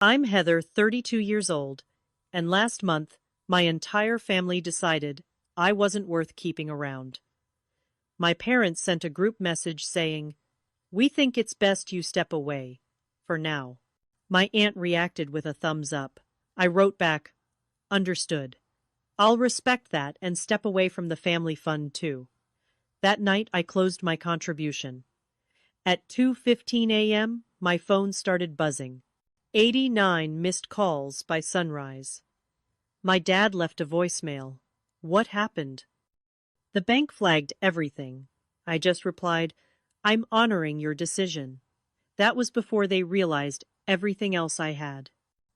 I'm Heather, 32 years old, and last month, my entire family decided I wasn't worth keeping around. My parents sent a group message saying, "We think it's best you step away, for now." My aunt reacted with a thumbs up. I wrote back, "Understood. I'll respect that and step away from the family fund too." That night, I closed my contribution. At 2:15 a.m., my phone started buzzing. 89 missed calls by sunrise. My dad left a voicemail. What happened? The bank flagged everything. I just replied, "I'm honoring your decision." That was before they realized everything else I had.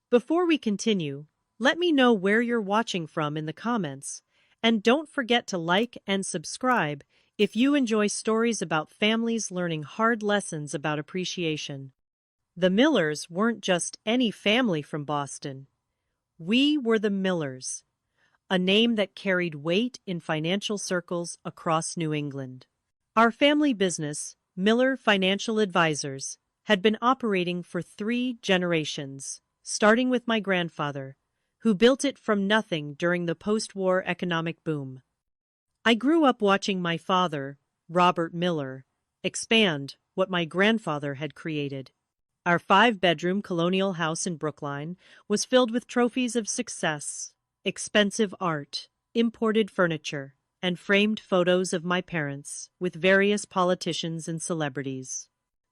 Before we continue, let me know where you're watching from in the comments. And don't forget to like and subscribe if you enjoy stories about families learning hard lessons about appreciation. The Millers weren't just any family from Boston. We were the Millers, a name that carried weight in financial circles across New England. Our family business, Miller Financial Advisors, had been operating for 3 generations, starting with my grandfather, who built it from nothing during the post-war economic boom. I grew up watching my father, Robert Miller, expand what my grandfather had created. Our 5-bedroom colonial house in Brookline was filled with trophies of success, expensive art, imported furniture, and framed photos of my parents with various politicians and celebrities.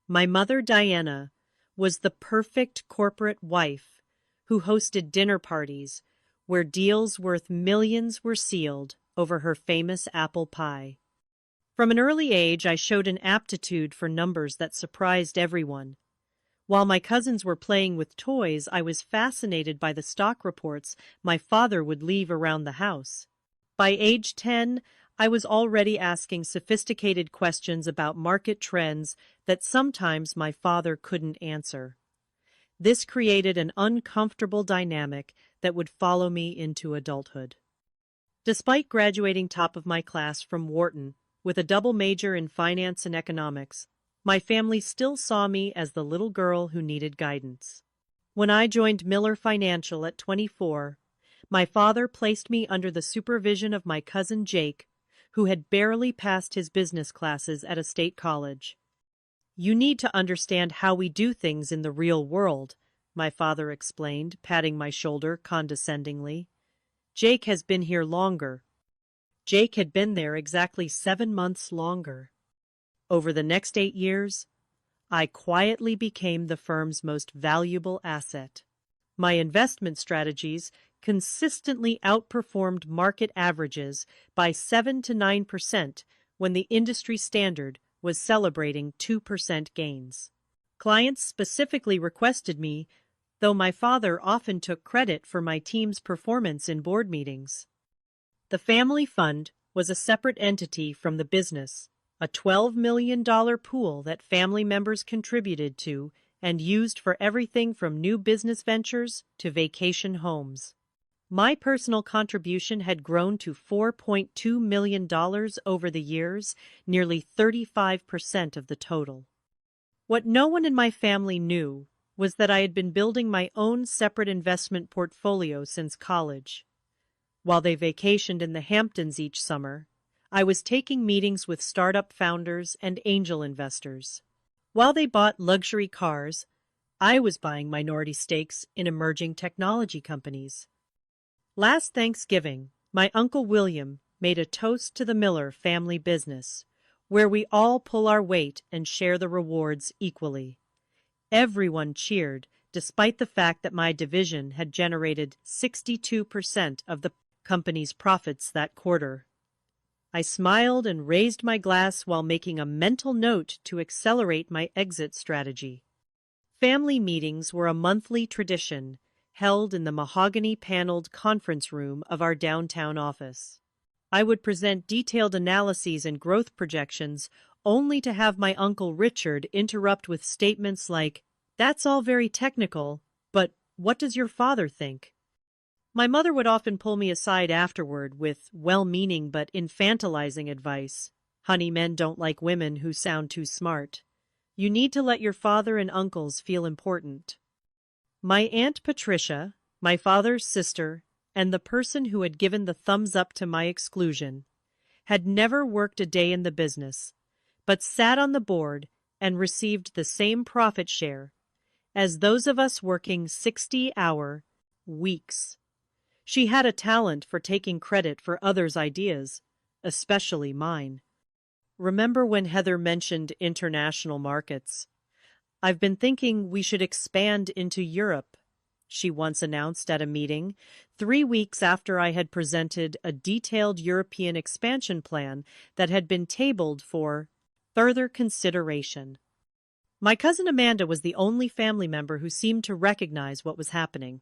My mother, Diana, was the perfect corporate wife who hosted dinner parties where deals worth millions were sealed over her famous apple pie. From an early age, I showed an aptitude for numbers that surprised everyone. While my cousins were playing with toys, I was fascinated by the stock reports my father would leave around the house. By age 10, I was already asking sophisticated questions about market trends that sometimes my father couldn't answer. This created an uncomfortable dynamic that would follow me into adulthood. Despite graduating top of my class from Wharton with a double major in finance and economics, my family still saw me as the little girl who needed guidance. When I joined Miller Financial at 24, my father placed me under the supervision of my cousin Jake, who had barely passed his business classes at a state college. "You need to understand how we do things in the real world," my father explained, patting my shoulder condescendingly. "Jake has been here longer." Jake had been there exactly 7 months longer. Over the next 8 years, I quietly became the firm's most valuable asset. My investment strategies consistently outperformed market averages by 7 to 9% when the industry standard was celebrating 2% gains. Clients specifically requested me, though my father often took credit for my team's performance in board meetings. The family fund was a separate entity from the business, a $12 million pool that family members contributed to and used for everything from new business ventures to vacation homes. My personal contribution had grown to $4.2 million over the years, nearly 35% of the total. What no one in my family knew was that I had been building my own separate investment portfolio since college. While they vacationed in the Hamptons each summer, I was taking meetings with startup founders and angel investors. While they bought luxury cars, I was buying minority stakes in emerging technology companies. Last Thanksgiving, my Uncle William made a toast to the Miller family business, where we all pull our weight and share the rewards equally. Everyone cheered, despite the fact that my division had generated 62% of the company's profits that quarter. I smiled and raised my glass while making a mental note to accelerate my exit strategy. Family meetings were a monthly tradition, held in the mahogany-paneled conference room of our downtown office. I would present detailed analyses and growth projections, only to have my Uncle Richard interrupt with statements like, "That's all very technical, but what does your father think?" My mother would often pull me aside afterward with well-meaning but infantilizing advice. "Honey, men don't like women who sound too smart. You need to let your father and uncles feel important." My Aunt Patricia, my father's sister, and the person who had given the thumbs up to my exclusion, had never worked a day in the business, but sat on the board and received the same profit share as those of us working 60-hour weeks. She had a talent for taking credit for others' ideas, especially mine. Remember when Heather mentioned international markets? I've been thinking we should expand into Europe, she once announced at a meeting, 3 weeks after I had presented a detailed European expansion plan that had been tabled for further consideration. My cousin Amanda was the only family member who seemed to recognize what was happening.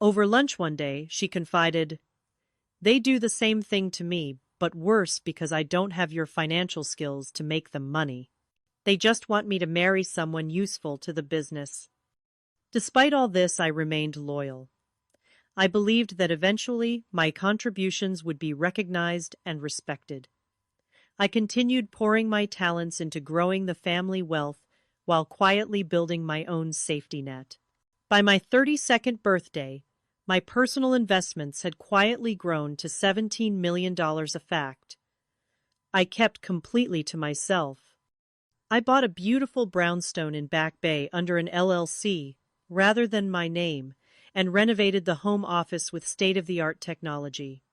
Over lunch one day, she confided, "They do the same thing to me, but worse because I don't have your financial skills to make them money. They just want me to marry someone useful to the business." Despite all this, I remained loyal. I believed that eventually my contributions would be recognized and respected. I continued pouring my talents into growing the family wealth while quietly building my own safety net. By my 32nd birthday, my personal investments had quietly grown to $17 million a fact. I kept completely to myself. I bought a beautiful brownstone in Back Bay under an LLC rather than my name, and renovated the home office with state-of-the-art technology.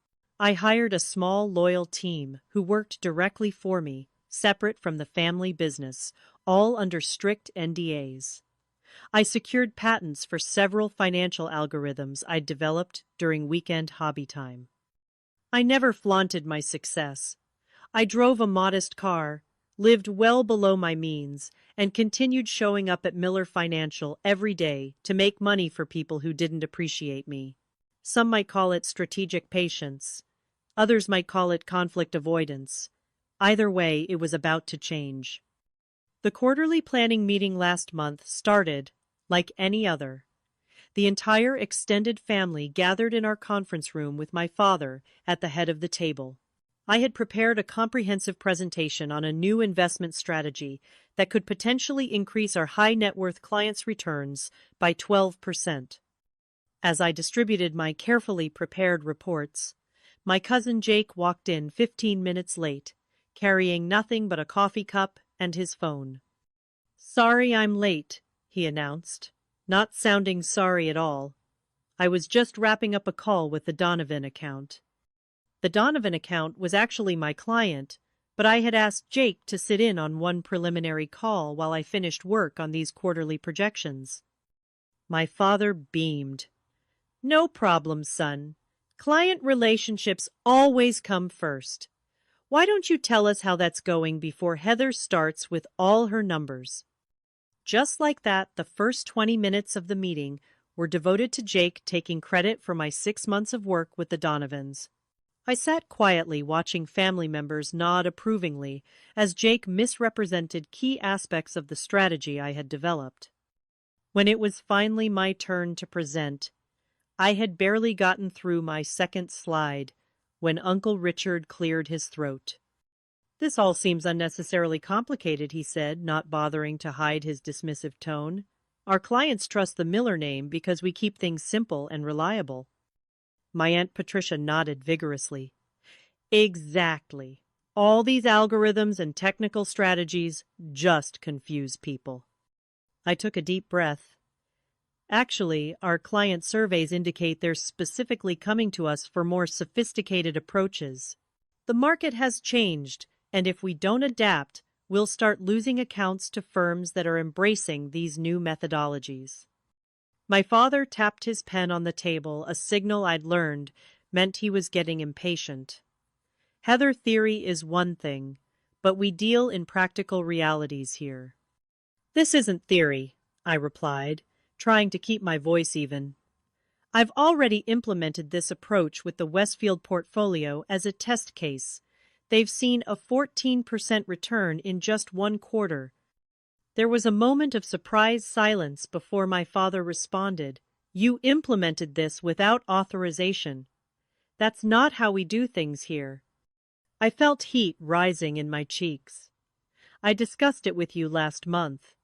I hired a small, loyal team who worked directly for me, separate from the family business, all under strict NDAs. I secured patents for several financial algorithms I'd developed during weekend hobby time. I never flaunted my success. I drove a modest car, lived well below my means, and continued showing up at Miller Financial every day to make money for people who didn't appreciate me. Some might call it strategic patience. Others might call it conflict avoidance. Either way, it was about to change. The quarterly planning meeting last month started like any other. The entire extended family gathered in our conference room with my father at the head of the table. I had prepared a comprehensive presentation on a new investment strategy that could potentially increase our high net worth clients' returns by 12%. As I distributed my carefully prepared reports, my cousin Jake walked in 15 minutes late, carrying nothing but a coffee cup and his phone. "Sorry I'm late," he announced, not sounding sorry at all. "I was just wrapping up a call with the Donovan account." The Donovan account was actually my client, but I had asked Jake to sit in on one preliminary call while I finished work on these quarterly projections. My father beamed. "No problem, son. Client relationships always come first. Why don't you tell us how that's going before Heather starts with all her numbers?" Just like that, the first 20 minutes of the meeting were devoted to Jake taking credit for my 6 months of work with the Donovans. I sat quietly watching family members nod approvingly as Jake misrepresented key aspects of the strategy I had developed. When it was finally my turn to present, I had barely gotten through my second slide when Uncle Richard cleared his throat. "This all seems unnecessarily complicated," he said, not bothering to hide his dismissive tone. "Our clients trust the Miller name because we keep things simple and reliable." My Aunt Patricia nodded vigorously. "Exactly. All these algorithms and technical strategies just confuse people." I took a deep breath. "Actually, our client surveys indicate they're specifically coming to us for more sophisticated approaches. The market has changed, and if we don't adapt, we'll start losing accounts to firms that are embracing these new methodologies." My father tapped his pen on the table, a signal I'd learned meant he was getting impatient. "Heather, theory is one thing, but we deal in practical realities here." "This isn't theory," I replied, trying to keep my voice even. "I've already implemented this approach with the Westfield portfolio as a test case. They've seen a 14% return in just one quarter." There was a moment of surprised silence before my father responded. "You implemented this without authorization. That's not how we do things here." I felt heat rising in my cheeks. "I discussed it with you last month.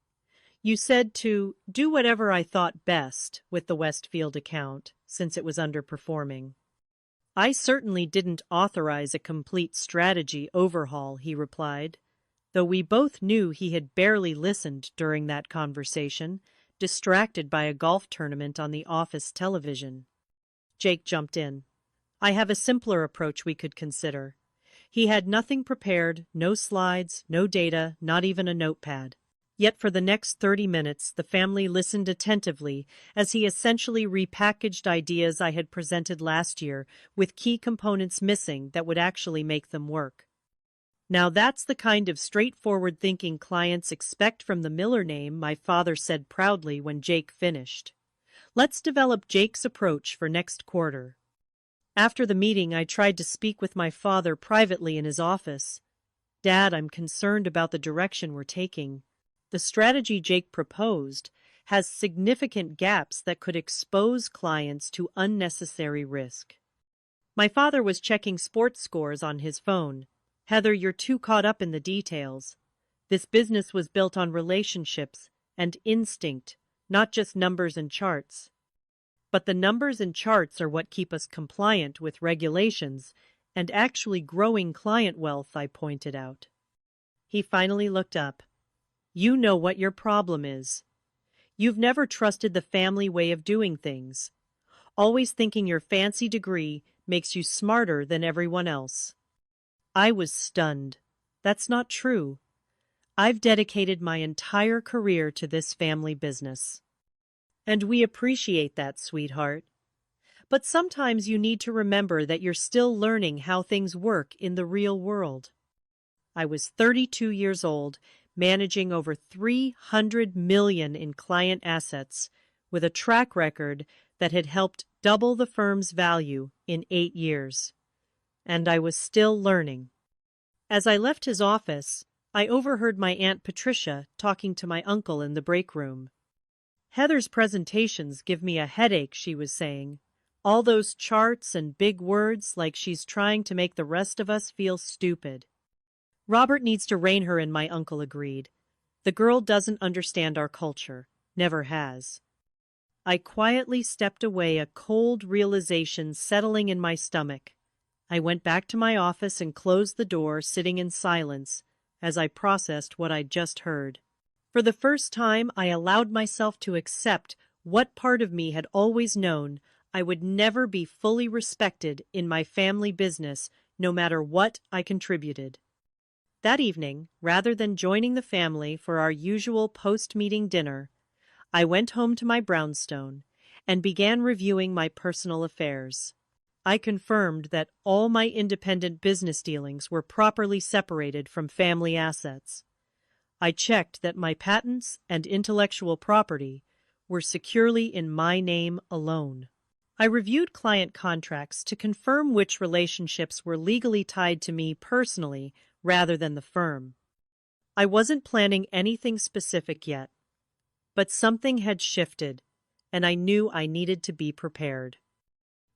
You said to do whatever I thought best with the Westfield account, since it was underperforming. I certainly didn't authorize a complete strategy overhaul, he replied, though we both knew he had barely listened during that conversation, distracted by a golf tournament on the office television. Jake jumped in. I have a simpler approach we could consider. He had nothing prepared, no slides, no data, not even a notepad. Yet for the next 30 minutes, the family listened attentively as he essentially repackaged ideas I had presented last year with key components missing that would actually make them work. Now that's the kind of straightforward thinking clients expect from the Miller name, my father said proudly when Jake finished. Let's develop Jake's approach for next quarter. After the meeting, I tried to speak with my father privately in his office. Dad, I'm concerned about the direction we're taking. The strategy Jake proposed has significant gaps that could expose clients to unnecessary risk. My father was checking sports scores on his phone. Heather, you're too caught up in the details. This business was built on relationships and instinct, not just numbers and charts. But the numbers and charts are what keep us compliant with regulations and actually growing client wealth, I pointed out. He finally looked up. You know what your problem is. You've never trusted the family way of doing things, always thinking your fancy degree makes you smarter than everyone else. I was stunned. That's not true. I've dedicated my entire career to this family business. And we appreciate that, sweetheart. But sometimes you need to remember that you're still learning how things work in the real world. I was 32 years old, managing over $300 million in client assets, with a track record that had helped double the firm's value in 8 years. And I was still learning. As I left his office, I overheard my Aunt Patricia talking to my uncle in the break room. Heather's presentations give me a headache, she was saying. All those charts and big words like she's trying to make the rest of us feel stupid. Robert needs to rein her in, my uncle agreed. The girl doesn't understand our culture, never has. I quietly stepped away, a cold realization settling in my stomach. I went back to my office and closed the door, sitting in silence as I processed what I'd just heard. For the first time, I allowed myself to accept what part of me had always known: I would never be fully respected in my family business, no matter what I contributed. That evening, rather than joining the family for our usual post-meeting dinner, I went home to my brownstone and began reviewing my personal affairs. I confirmed that all my independent business dealings were properly separated from family assets. I checked that my patents and intellectual property were securely in my name alone. I reviewed client contracts to confirm which relationships were legally tied to me personally rather than the firm. I wasn't planning anything specific yet, but something had shifted, and I knew I needed to be prepared.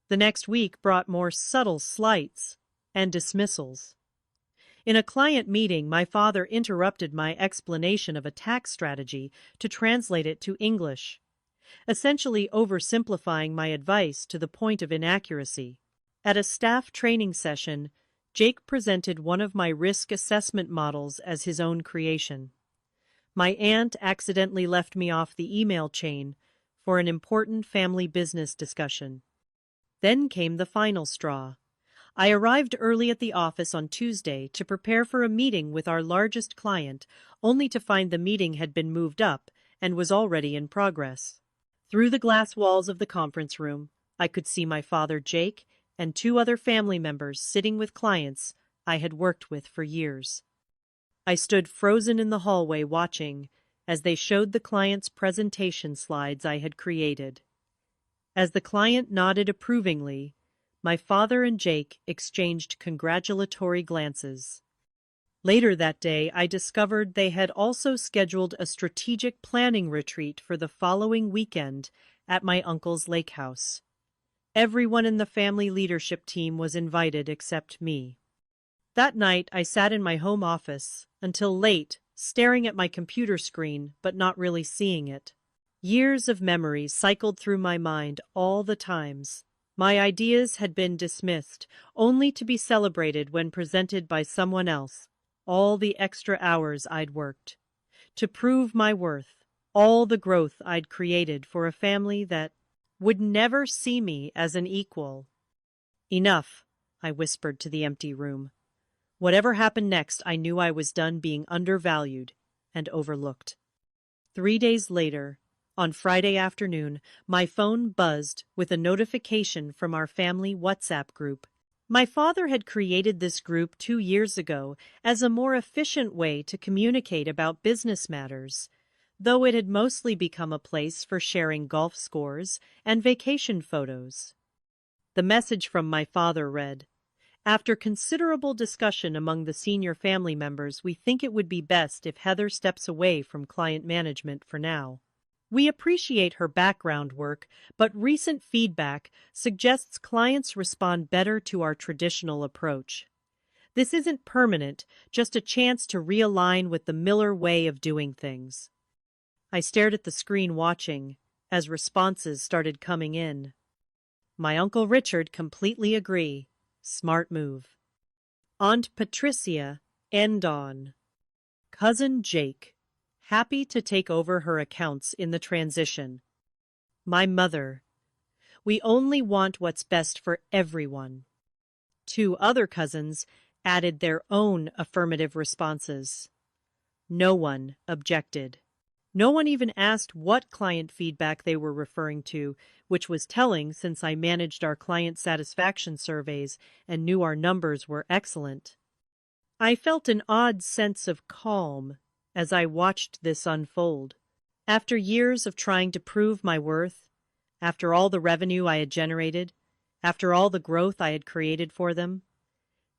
The next week brought more subtle slights and dismissals. In a client meeting, my father interrupted my explanation of a tax strategy to translate it to English, essentially oversimplifying my advice to the point of inaccuracy. At a staff training session, Jake presented one of my risk assessment models as his own creation. My aunt accidentally left me off the email chain for an important family business discussion. Then came the final straw. I arrived early at the office on Tuesday to prepare for a meeting with our largest client, only to find the meeting had been moved up and was already in progress. Through the glass walls of the conference room, I could see my father, Jake, and 2 other family members sitting with clients I had worked with for years. I stood frozen in the hallway watching as they showed the client's presentation slides I had created. As the client nodded approvingly, my father and Jake exchanged congratulatory glances. Later that day, I discovered they had also scheduled a strategic planning retreat for the following weekend at my uncle's lake house. Everyone in the family leadership team was invited except me. That night, I sat in my home office until late, staring at my computer screen but not really seeing it. Years of memories cycled through my mind all the times. My ideas had been dismissed, only to be celebrated when presented by someone else. All the extra hours I'd worked to prove my worth, all the growth I'd created for a family that would never see me as an equal. Enough, I whispered to the empty room. Whatever happened next, I knew I was done being undervalued and overlooked. 3 days later, on Friday afternoon, my phone buzzed with a notification from our family WhatsApp group. My father had created this group 2 years ago as a more efficient way to communicate about business matters, though it had mostly become a place for sharing golf scores and vacation photos. The message from my father read, "After considerable discussion among the senior family members, we think it would be best if Heather steps away from client management for now. We appreciate her background work, but recent feedback suggests clients respond better to our traditional approach. This isn't permanent, just a chance to realign with the Miller way of doing things." I stared at the screen watching as responses started coming in. My Uncle Richard completely agree. Smart move. Aunt Patricia, end on. Cousin Jake, happy to take over her accounts in the transition. My mother, we only want what's best for everyone. 2 other cousins added their own affirmative responses. No one objected. No one even asked what client feedback they were referring to, which was telling since I managed our client satisfaction surveys and knew our numbers were excellent. I felt an odd sense of calm as I watched this unfold. After years of trying to prove my worth, after all the revenue I had generated, after all the growth I had created for them,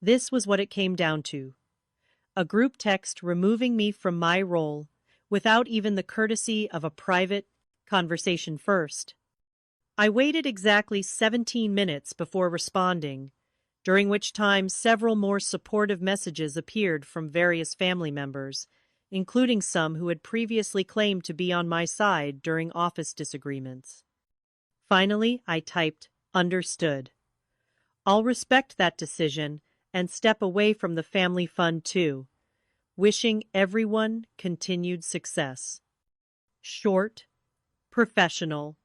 this was what it came down to. A group text removing me from my role without even the courtesy of a private conversation first. I waited exactly 17 minutes before responding, during which time several more supportive messages appeared from various family members, including some who had previously claimed to be on my side during office disagreements. Finally, I typed, "Understood. I'll respect that decision and step away from the family fund too. Wishing everyone continued success." Short, professional,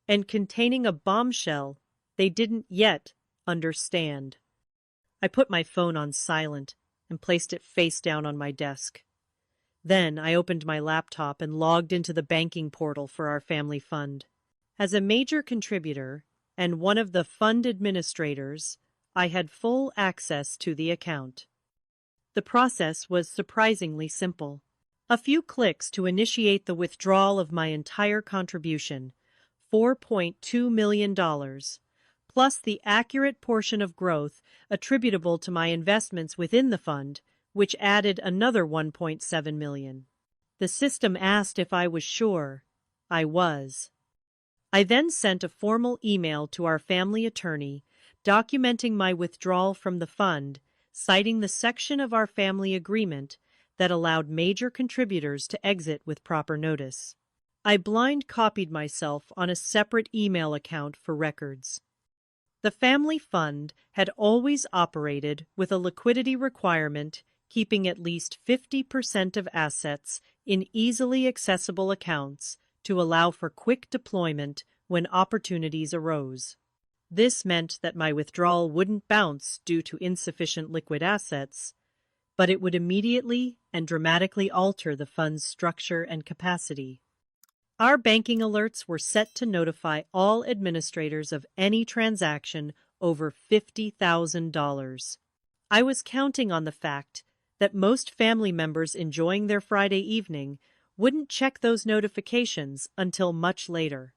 and containing a bombshell they didn't yet understand. I put my phone on silent and placed it face down on my desk. Then I opened my laptop and logged into the banking portal for our family fund. As a major contributor and one of the fund administrators, I had full access to the account. The process was surprisingly simple. A few clicks to initiate the withdrawal of my entire contribution, $4.2 million, plus the accurate portion of growth attributable to my investments within the fund, which added another $1.7 million. The system asked if I was sure. I was. I then sent a formal email to our family attorney documenting my withdrawal from the fund, citing the section of our family agreement that allowed major contributors to exit with proper notice. I blind copied myself on a separate email account for records. The family fund had always operated with a liquidity requirement keeping at least 50% of assets in easily accessible accounts to allow for quick deployment when opportunities arose. This meant that my withdrawal wouldn't bounce due to insufficient liquid assets, but it would immediately and dramatically alter the fund's structure and capacity. Our banking alerts were set to notify all administrators of any transaction over $50,000. I was counting on the fact that most family members enjoying their Friday evening wouldn't check those notifications until much later.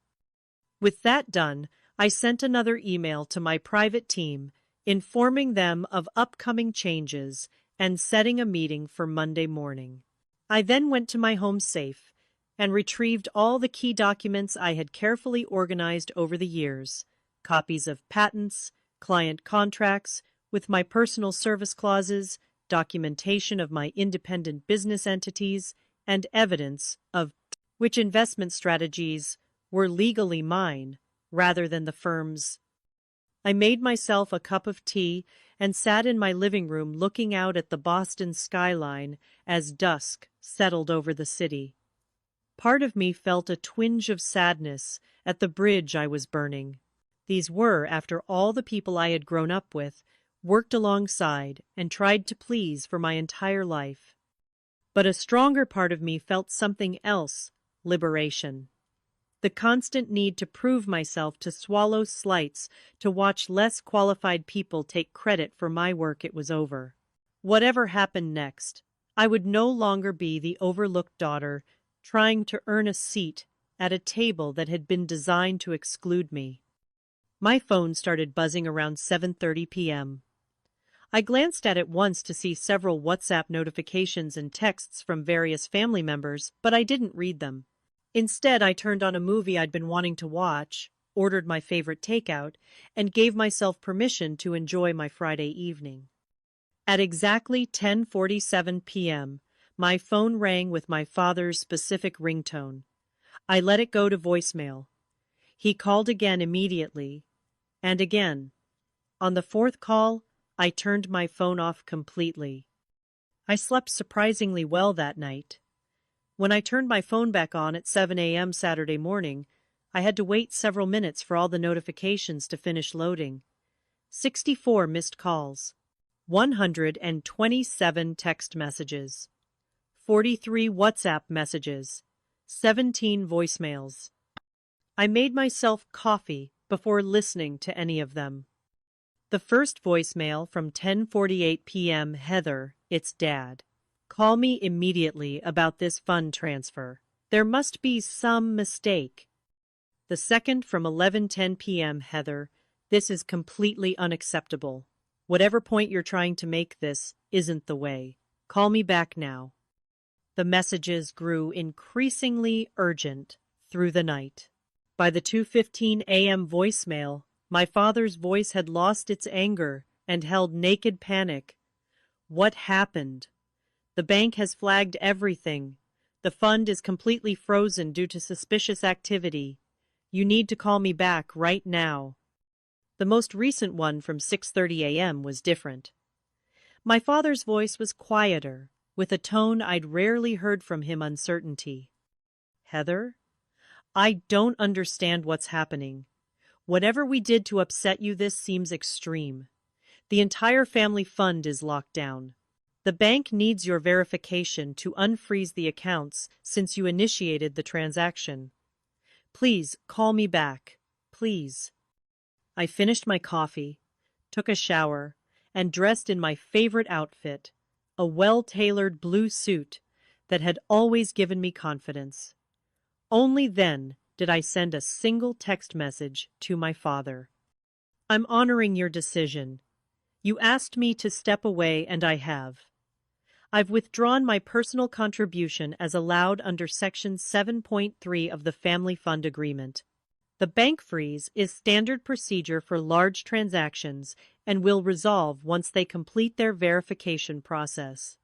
With that done, I sent another email to my private team, informing them of upcoming changes and setting a meeting for Monday morning. I then went to my home safe and retrieved all the key documents I had carefully organized over the years, copies of patents, client contracts, with my personal service clauses, documentation of my independent business entities, and evidence of which investment strategies were legally mine rather than the firm's. I made myself a cup of tea and sat in my living room looking out at the Boston skyline as dusk settled over the city. Part of me felt a twinge of sadness at the bridge I was burning. These were, after all, the people I had grown up with, worked alongside, and tried to please for my entire life. But a stronger part of me felt something else: liberation. The constant need to prove myself, to swallow slights, to watch less qualified people take credit for my work. It was over. Whatever happened next, I would no longer be the overlooked daughter trying to earn a seat at a table that had been designed to exclude me. My phone started buzzing around 7:30 p.m. I glanced at it once to see several WhatsApp notifications and texts from various family members, but I didn't read them. Instead, I turned on a movie I'd been wanting to watch, ordered my favorite takeout, and gave myself permission to enjoy my Friday evening. At exactly 10:47 p.m., my phone rang with my father's specific ringtone. I let it go to voicemail. He called again immediately, and again. On the fourth call, I turned my phone off completely. I slept surprisingly well that night. When I turned my phone back on at 7 a.m. Saturday morning, I had to wait several minutes for all the notifications to finish loading. 64 missed calls, 127 text messages, 43 WhatsApp messages, 17 voicemails. I made myself coffee before listening to any of them. The first voicemail from 10:48 p.m. Heather, it's Dad. Call me immediately about this fund transfer. There must be some mistake. The second from 11:10 p.m. Heather, this is completely unacceptable. Whatever point you're trying to make, this isn't the way. Call me back now. The messages grew increasingly urgent through the night. By the 2:15 a.m. voicemail, my father's voice had lost its anger and held naked panic. What happened? The bank has flagged everything. The fund is completely frozen due to suspicious activity. You need to call me back right now. The most recent one from 6:30 a.m. was different. My father's voice was quieter, with a tone I'd rarely heard from him: uncertainty. Heather? I don't understand what's happening. Whatever we did to upset you, this seems extreme. The entire family fund is locked down. The bank needs your verification to unfreeze the accounts since you initiated the transaction. Please call me back. Please. I finished my coffee, took a shower, and dressed in my favorite outfit, a well-tailored blue suit that had always given me confidence. Only then did I send a single text message to my father. I'm honoring your decision. You asked me to step away, and I have. I've withdrawn my personal contribution as allowed under Section 7.3 of the Family Fund Agreement. The bank freeze is standard procedure for large transactions and will resolve once they complete their verification process.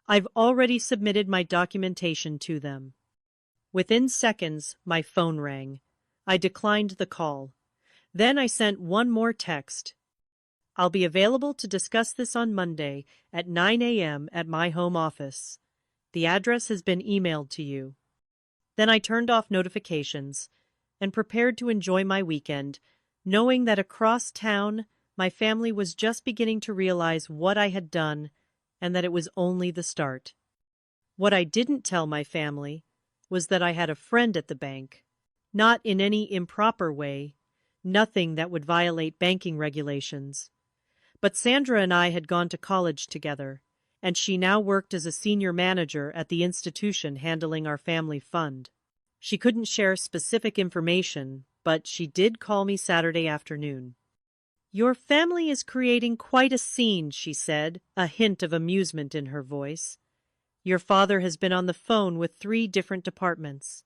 I've already submitted my documentation to them. Within seconds, my phone rang. I declined the call. Then I sent one more text. I'll be available to discuss this on Monday at 9 a.m. at my home office. The address has been emailed to you. Then I turned off notifications and prepared to enjoy my weekend, knowing that across town my family was just beginning to realize what I had done and that it was only the start. What I didn't tell my family was that I had a friend at the bank, not in any improper way, nothing that would violate banking regulations. But Sandra and I had gone to college together, and she now worked as a senior manager at the institution handling our family fund. She couldn't share specific information, but she did call me Saturday afternoon. Your family is creating quite a scene, she said, a hint of amusement in her voice. Your father has been on the phone with 3 different departments.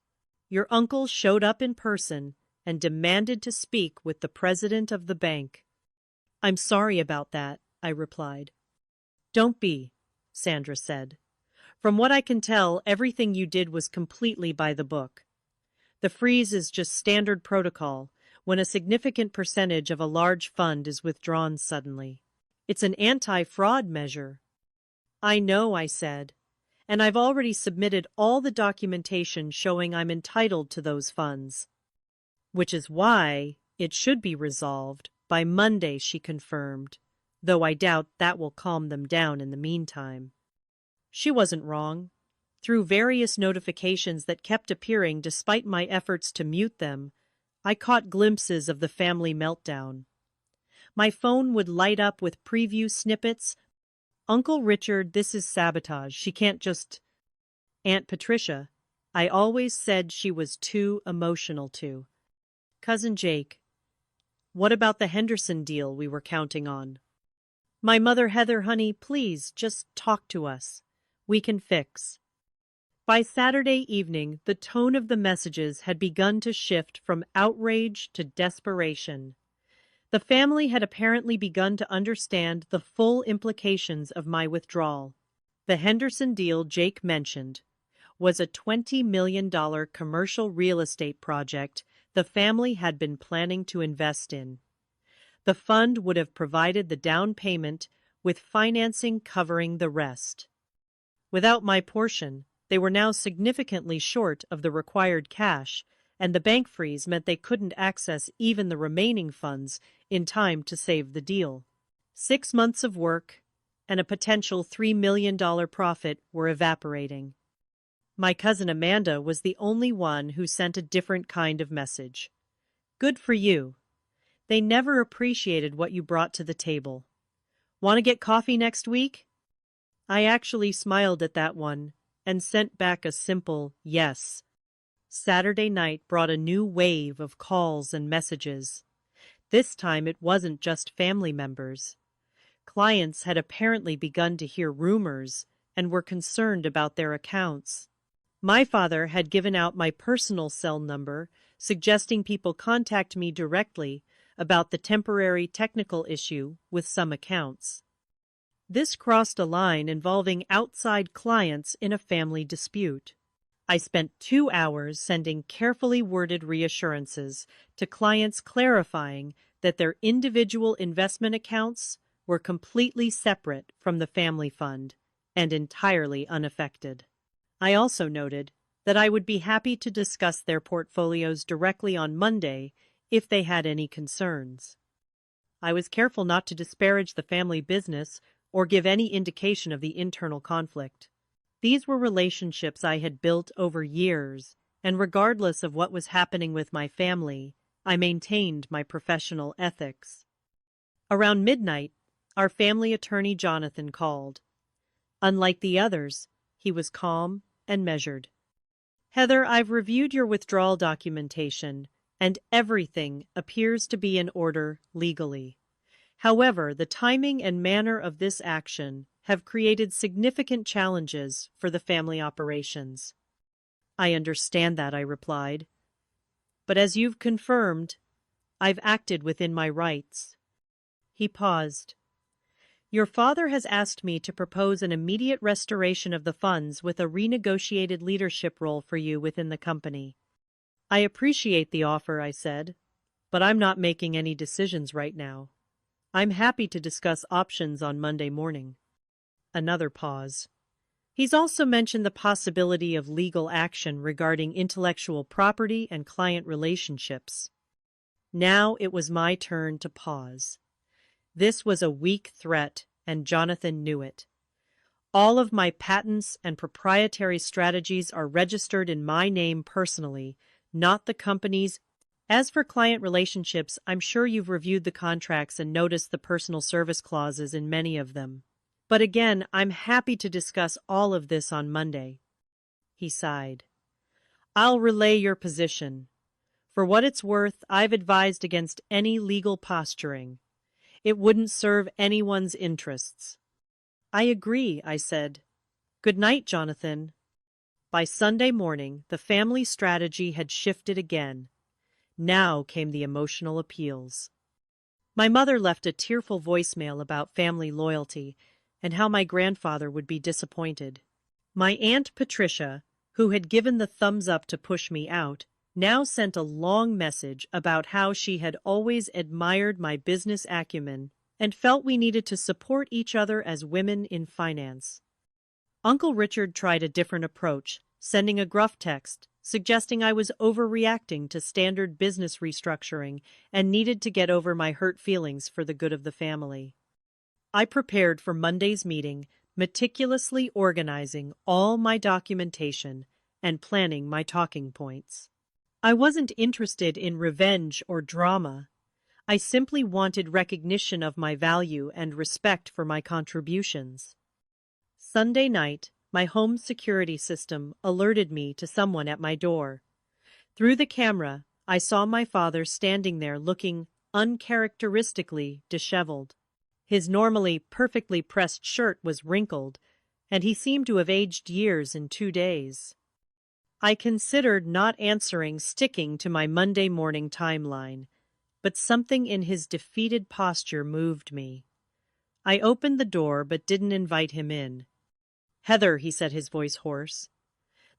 Your uncle showed up in person and demanded to speak with the president of the bank. I'm sorry about that, I replied. Don't be, Sandra said. From what I can tell, everything you did was completely by the book. The freeze is just standard protocol when a significant percentage of a large fund is withdrawn suddenly. It's an anti-fraud measure. I know, I said, and I've already submitted all the documentation showing I'm entitled to those funds. Which is why it should be resolved by Monday, she confirmed, though I doubt that will calm them down in the meantime. She wasn't wrong. Through various notifications that kept appearing despite my efforts to mute them, I caught glimpses of the family meltdown. My phone would light up with preview snippets. Uncle Richard, this is sabotage. She can't just... Aunt Patricia, I always said she was too emotional to. Cousin Jake, what about the Henderson deal we were counting on? My mother, Heather, honey, please just talk to us. We can fix. By Saturday evening, the tone of the messages had begun to shift from outrage to desperation. The family had apparently begun to understand the full implications of my withdrawal. The Henderson deal Jake mentioned was a $20 million commercial real estate project the family had been planning to invest in. The fund would have provided the down payment, with financing covering the rest. Without my portion, they were now significantly short of the required cash, and the bank freeze meant they couldn't access even the remaining funds in time to save the deal. 6 months of work and a potential $3 million profit were evaporating. My cousin Amanda was the only one who sent a different kind of message. Good for you. They never appreciated what you brought to the table. Want to get coffee next week? I actually smiled at that one and sent back a simple yes. Saturday night brought a new wave of calls and messages. This time it wasn't just family members. Clients had apparently begun to hear rumors and were concerned about their accounts. My father had given out my personal cell number, suggesting people contact me directly about the temporary technical issue with some accounts. This crossed a line involving outside clients in a family dispute. I spent 2 hours sending carefully worded reassurances to clients clarifying that their individual investment accounts were completely separate from the family fund and entirely unaffected. I also noted that I would be happy to discuss their portfolios directly on Monday if they had any concerns. I was careful not to disparage the family business or give any indication of the internal conflict. These were relationships I had built over years, and regardless of what was happening with my family, I maintained my professional ethics. Around midnight, our family attorney Jonathan called. Unlike the others, he was calm and measured. Heather, I've reviewed your withdrawal documentation, and everything appears to be in order legally. However, the timing and manner of this action have created significant challenges for the family operations. I understand that, I replied. But as you've confirmed, I've acted within my rights. He paused. Your father has asked me to propose an immediate restoration of the funds with a renegotiated leadership role for you within the company. I appreciate the offer, I said, but I'm not making any decisions right now. I'm happy to discuss options on Monday morning. Another pause. He's also mentioned the possibility of legal action regarding intellectual property and client relationships. Now it was my turn to pause. This was a weak threat, and Jonathan knew it. All of my patents and proprietary strategies are registered in my name personally, not the company's. As for client relationships, I'm sure you've reviewed the contracts and noticed the personal service clauses in many of them. But again, I'm happy to discuss all of this on Monday. He sighed. I'll relay your position. For what it's worth, I've advised against any legal posturing. It wouldn't serve anyone's interests. I agree, I said. Good night, Jonathan. By Sunday morning, the family strategy had shifted again. Now came the emotional appeals. My mother left a tearful voicemail about family loyalty, and how my grandfather would be disappointed. My Aunt Patricia, who had given the thumbs up to push me out, now sent a long message about how she had always admired my business acumen and felt we needed to support each other as women in finance. Uncle Richard tried a different approach, sending a gruff text suggesting I was overreacting to standard business restructuring and needed to get over my hurt feelings for the good of the family. I prepared for Monday's meeting, meticulously organizing all my documentation and planning my talking points. I wasn't interested in revenge or drama. I simply wanted recognition of my value and respect for my contributions. Sunday night, my home security system alerted me to someone at my door. Through the camera, I saw my father standing there looking uncharacteristically disheveled. His normally perfectly pressed shirt was wrinkled, and he seemed to have aged years in 2 days. I considered not answering, sticking to my Monday morning timeline, but something in his defeated posture moved me. I opened the door but didn't invite him in. "Heather," he said, his voice hoarse,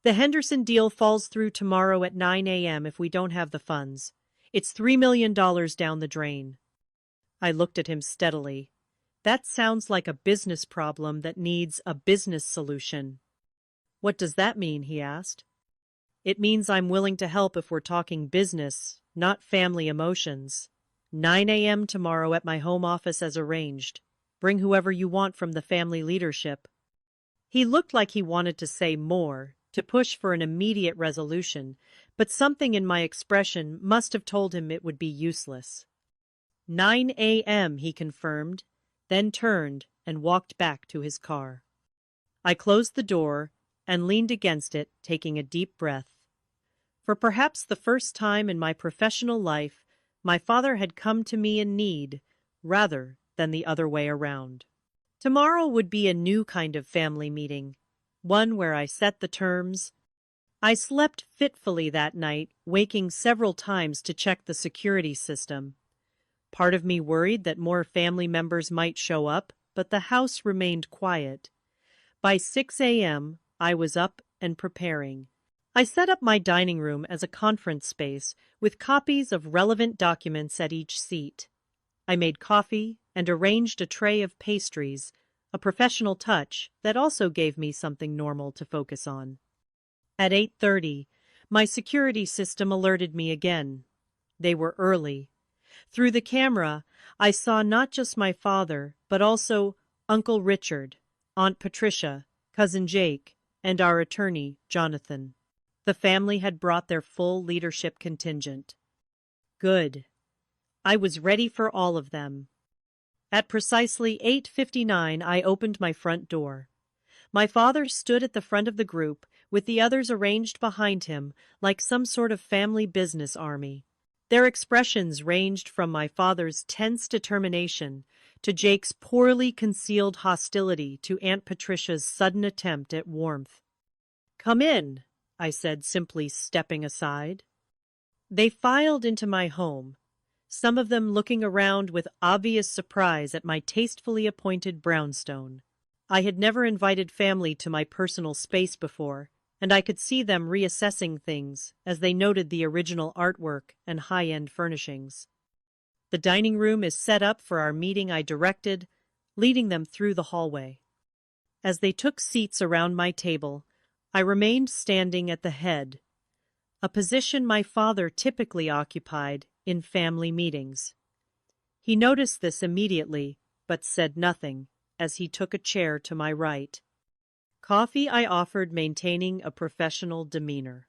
"the Henderson deal falls through tomorrow at 9 a.m. if we don't have the funds. It's $3 million down the drain." I looked at him steadily. "That sounds like a business problem that needs a business solution." "What does that mean?" he asked. "It means I'm willing to help if we're talking business, not family emotions. 9 a.m. tomorrow at my home office as arranged. Bring whoever you want from the family leadership." He looked like he wanted to say more, to push for an immediate resolution, but something in my expression must have told him it would be useless. 9 a.m., he confirmed, then turned and walked back to his car. I closed the door and leaned against it, taking a deep breath. For perhaps the first time in my professional life, my father had come to me in need, rather than the other way around. Tomorrow would be a new kind of family meeting, one where I set the terms. I slept fitfully that night, waking several times to check the security system. Part of me worried that more family members might show up, but the house remained quiet. By 6 a.m., I was up and preparing. I set up my dining room as a conference space with copies of relevant documents at each seat. I made coffee and arranged a tray of pastries, a professional touch that also gave me something normal to focus on. At 8:30, my security system alerted me again. They were early. Through the camera, I saw not just my father, but also Uncle Richard, Aunt Patricia, Cousin Jake, and our attorney, Jonathan. The family had brought their full leadership contingent. Good. I was ready for all of them. At precisely 8:59, I opened my front door. My father stood at the front of the group, with the others arranged behind him like some sort of family business army. Their expressions ranged from my father's tense determination to Jake's poorly concealed hostility to Aunt Patricia's sudden attempt at warmth. "Come in," I said, simply stepping aside. They filed into my home, some of them looking around with obvious surprise at my tastefully appointed brownstone. I had never invited family to my personal space before, and I could see them reassessing things as they noted the original artwork and high-end furnishings. "The dining room is set up for our meeting," I directed, leading them through the hallway. As they took seats around my table, I remained standing at the head, a position my father typically occupied in family meetings. He noticed this immediately, but said nothing, as he took a chair to my right. Coffee I offered, maintaining a professional demeanor.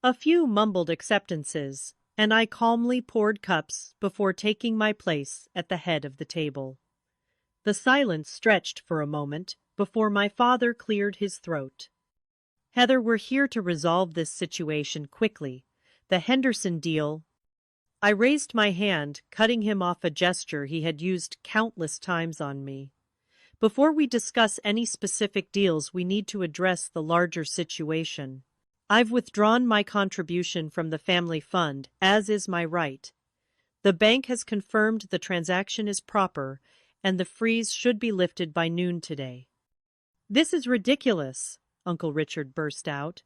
A few mumbled acceptances, and I calmly poured cups before taking my place at the head of the table. The silence stretched for a moment before my father cleared his throat. "Heather, we're here to resolve this situation quickly. The Henderson deal—" I raised my hand, cutting him off, a gesture he had used countless times on me. "Before we discuss any specific deals, we need to address the larger situation. I've withdrawn my contribution from the family fund, as is my right. The bank has confirmed the transaction is proper, and the freeze should be lifted by noon today. This is ridiculous, Uncle Richard burst out.